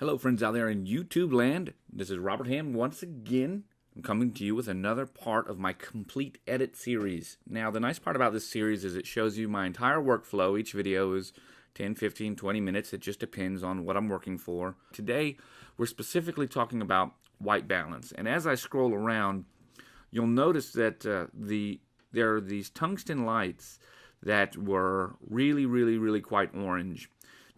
Hello friends out there in YouTube land. This is Robert Hamm once again. I'm coming to you with another part of my complete edit series. Now the nice part about this series is it shows you my entire workflow. Each video is 10, 15, 20 minutes. It just depends on what I'm working for. Today we're specifically talking about white balance. And as I scroll around, you'll notice that there are these tungsten lights that were really quite orange.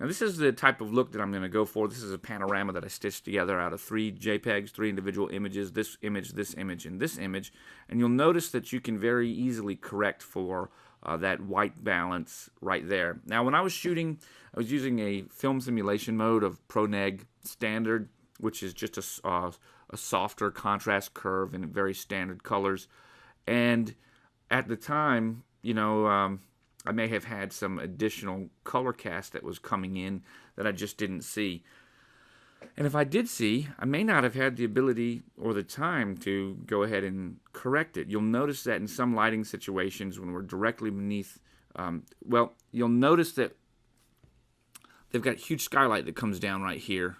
Now this is the type of look that I'm going to go for. This is a panorama that I stitched together out of 3 JPEGs, 3 individual images, this image, and this image. And you'll notice that you can very easily correct for that white balance right there. Now when I was shooting, I was using a film simulation mode of ProNeg Standard, which is just a softer contrast curve in very standard colors. And at the time, I may have had some additional color cast that was coming in that I just didn't see. And if I did see, I may not have had the ability or the time to go ahead and correct it. You'll notice that in some lighting situations when we're directly beneath, you'll notice that they've got a huge skylight that comes down right here.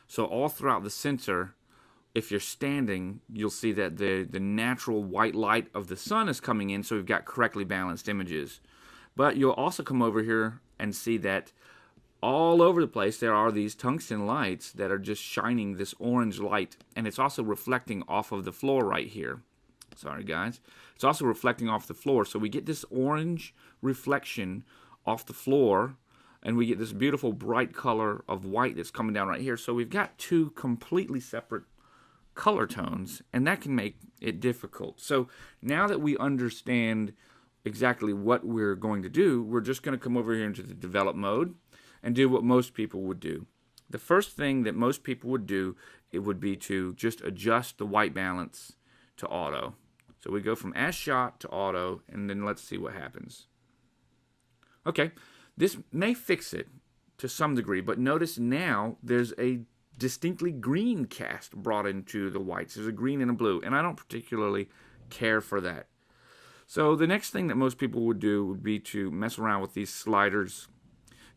So all throughout the center, if you're standing, you'll see that the natural white light of the sun is coming in, so we've got correctly balanced images. But you'll also come over here and see that all over the place there are these tungsten lights that are just shining this orange light, and it's also reflecting off of the floor right here. Sorry guys. It's also reflecting off the floor, so we get this orange reflection off the floor, and we get this beautiful bright color of white that's coming down right here. So we've got two completely separate color tones, and that can make it difficult. So now that we understand exactly what we're going to do, we're just going to come over here into the develop mode and do what most people would do. The first thing that most people would do, it would be to just adjust the white balance to auto. So we go from as shot to auto, and then let's see what happens. Okay, this may fix it to some degree, but notice now there's a distinctly green cast brought into the whites. There's a green and a blue, and I don't particularly care for that. So the next thing that most people would do would be to mess around with these sliders.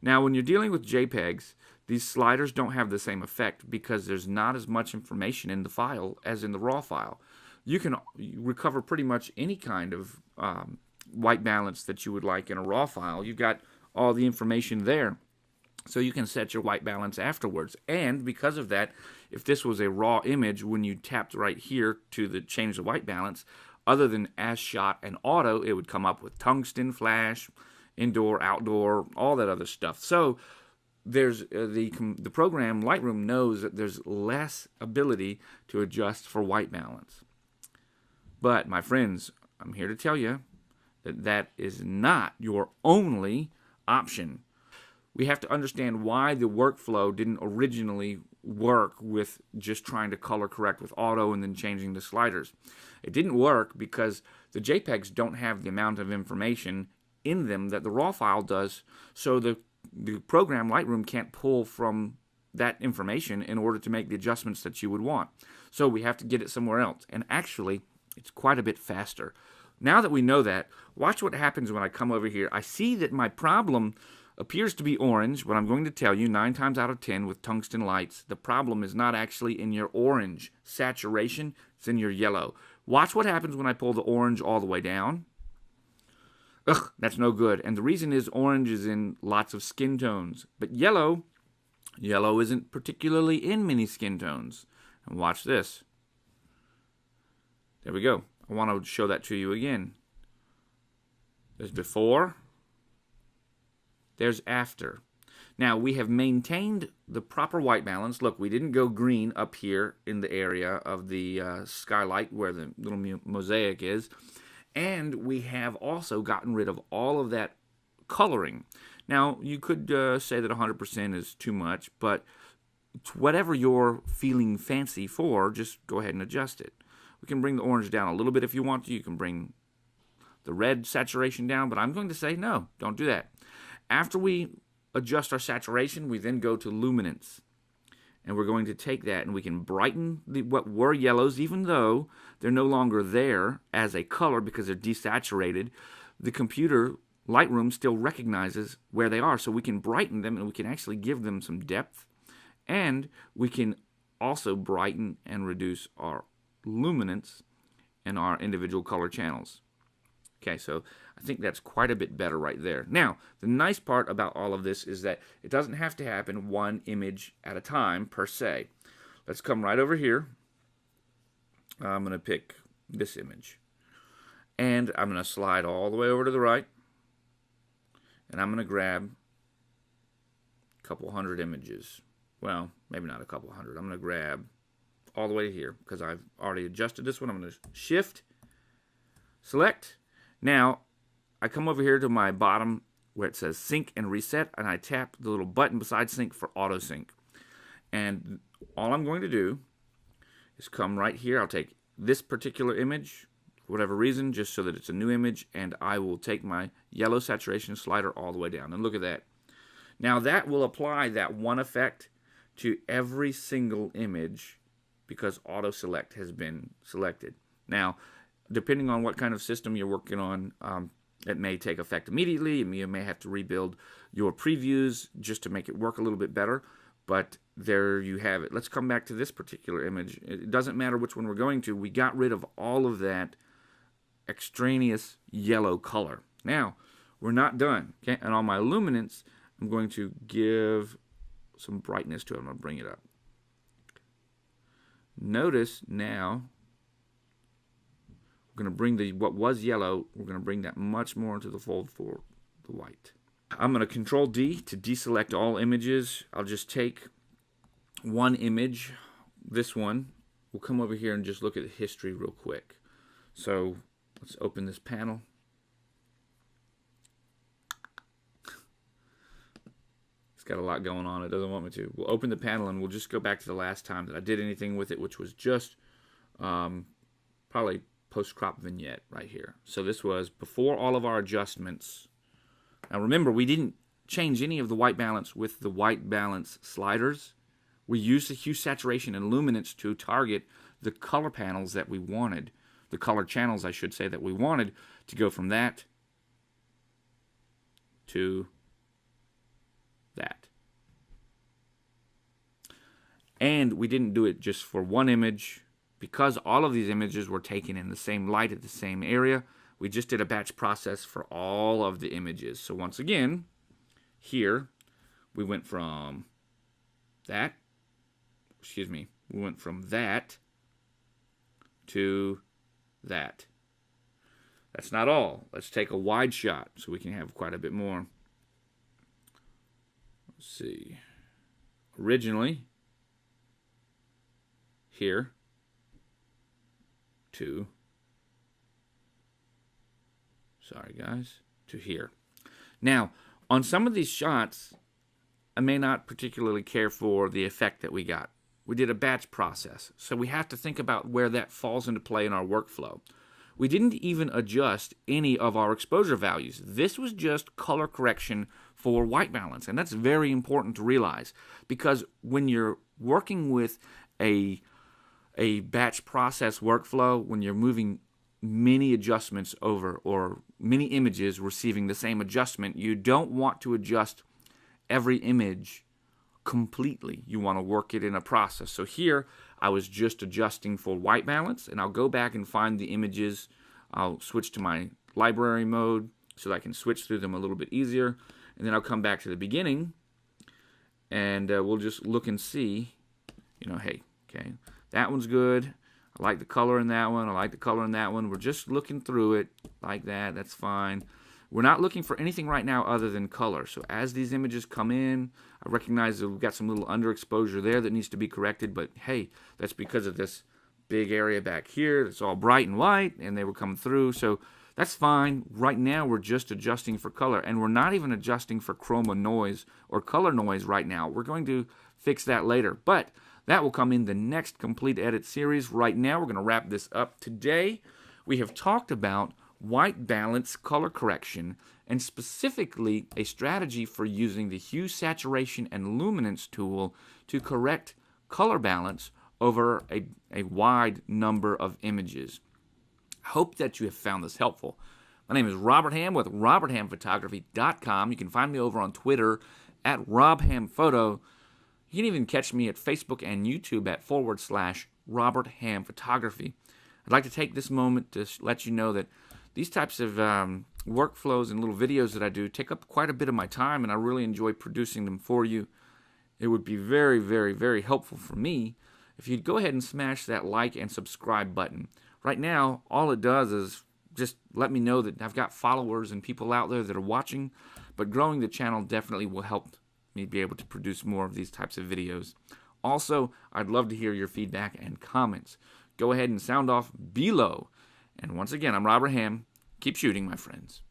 Now when you're dealing with JPEGs, these sliders don't have the same effect because there's not as much information in the file as in the raw file. You can recover pretty much any kind of white balance that you would like in a raw file. You've got all the information there. So you can set your white balance afterwards. And because of that, if this was a raw image, when you tapped right here to change the white balance, other than as shot and auto, it would come up with tungsten, flash, indoor, outdoor, all that other stuff. So there's the program Lightroom knows that there's less ability to adjust for white balance. But my friends, I'm here to tell you that that is not your only option. We have to understand why the workflow didn't originally work with just trying to color correct with auto and then changing the sliders. It didn't work because the JPEGs don't have the amount of information in them that the raw file does, so the program Lightroom can't pull from that information in order to make the adjustments that you would want. So we have to get it somewhere else, and actually it's quite a bit faster. Now that we know that, watch what happens when I come over here. I see that my problem appears to be orange, but I'm going to tell you 9 times out of 10 with tungsten lights, the problem is not actually in your orange saturation, it's in your yellow. Watch what happens when I pull the orange all the way down. Ugh, that's no good. And the reason is orange is in lots of skin tones, but yellow isn't particularly in many skin tones. And watch this. There we go. I want to show that to you again. There's before. There's after. Now we have maintained the proper white balance. Look, we didn't go green up here in the area of the skylight where the little mosaic is. And we have also gotten rid of all of that coloring. Now you could say that 100% is too much, but whatever you're feeling fancy for, just go ahead and adjust it. We can bring the orange down a little bit if you want to. You can bring the red saturation down, but I'm going to say no, don't do that. After we adjust our saturation, we then go to luminance. And we're going to take that and we can brighten what were yellows, even though they're no longer there as a color because they're desaturated. The computer, Lightroom, still recognizes where they are, so we can brighten them and we can actually give them some depth And we can also brighten and reduce our luminance in our individual color channels. Okay, so I think that's quite a bit better right there. Now, the nice part about all of this is that it doesn't have to happen one image at a time per se. Let's come right over here. I'm going to pick this image. And I'm going to slide all the way over to the right. And I'm going to grab a couple hundred images. Well, maybe not a couple hundred. I'm going to grab all the way to here because I've already adjusted this one. I'm going to shift, select. Now, I come over here to my bottom where it says sync and reset, and I tap the little button beside sync for auto sync. And all I'm going to do is come right here. I'll take this particular image, for whatever reason, just so that it's a new image, and I will take my yellow saturation slider all the way down. And look at that. Now that will apply that one effect to every single image because auto select has been selected. Now, depending on what kind of system you're working on, it may take effect immediately. You may have to rebuild your previews just to make it work a little bit better. But there you have it. Let's come back to this particular image. It doesn't matter which one we're going to. We got rid of all of that extraneous yellow color. Now, we're not done. Okay? And on my luminance, I'm going to give some brightness to it. I'm going to bring it up. Notice now, we're going to bring what was yellow, we're going to bring that much more into the fold for the white. I'm going to Control D to deselect all images. I'll just take one image, this one. We'll come over here and just look at the history real quick. So let's open this panel. It's got a lot going on. It doesn't want me to. We'll open the panel and we'll just go back to the last time that I did anything with it, which was just probably post-crop vignette right here. So this was before all of our adjustments. Now remember, we didn't change any of the white balance with the white balance sliders. We used the hue, saturation, and luminance to target the color panels that we wanted, the color channels, I should say, that we wanted to go from that to that. And we didn't do it just for one image. Because all of these images were taken in the same light at the same area, we just did a batch process for all of the images. So once again, here, we went from that, we went from that to that. That's not all. Let's take a wide shot so we can have quite a bit more. Let's see. Originally, here, to, sorry guys, to here. Now, on some of these shots, I may not particularly care for the effect that we got. We did a batch process, so we have to think about where that falls into play in our workflow. We didn't even adjust any of our exposure values. This was just color correction for white balance, and that's very important to realize, because when you're working with a batch process workflow, when you're moving many adjustments over or many images receiving the same adjustment, you don't want to adjust every image completely. You want to work it in a process. So here I was just adjusting for white balance, and I'll go back and find the images. I'll switch to my library mode so that I can switch through them a little bit easier, and then I'll come back to the beginning and we'll just look and see, hey, okay, that one's good. I like the color in that one. I like the color in that one. We're just looking through it like that. That's fine. We're not looking for anything right now other than color. So as these images come in, I recognize that we've got some little underexposure there that needs to be corrected. But hey, that's because of this big area back here that's all bright and white, and they were coming through. So that's fine. Right now we're just adjusting for color, and we're not even adjusting for chroma noise or color noise right now. We're going to fix that later. But that will come in the next Complete Edit series. Right now, we're going to wrap this up. Today, we have talked about white balance color correction, and specifically a strategy for using the hue, saturation, and luminance tool to correct color balance over a wide number of images. I hope that you have found this helpful. My name is Robert Hamm with RobertHammPhotography.com. You can find me over on Twitter at RobHammPhoto. You can even catch me at Facebook and YouTube at /Robert Hamm Photography. I'd like to take this moment to let you know that these types of workflows and little videos that I do take up quite a bit of my time, and I really enjoy producing them for you. It would be very, very, very helpful for me if you'd go ahead and smash that like and subscribe button. Right now, all it does is just let me know that I've got followers and people out there that are watching, but growing the channel definitely will help me be able to produce more of these types of videos. Also, I'd love to hear your feedback and comments. Go ahead and sound off below. And once again, I'm Robert Hamm. Keep shooting, my friends.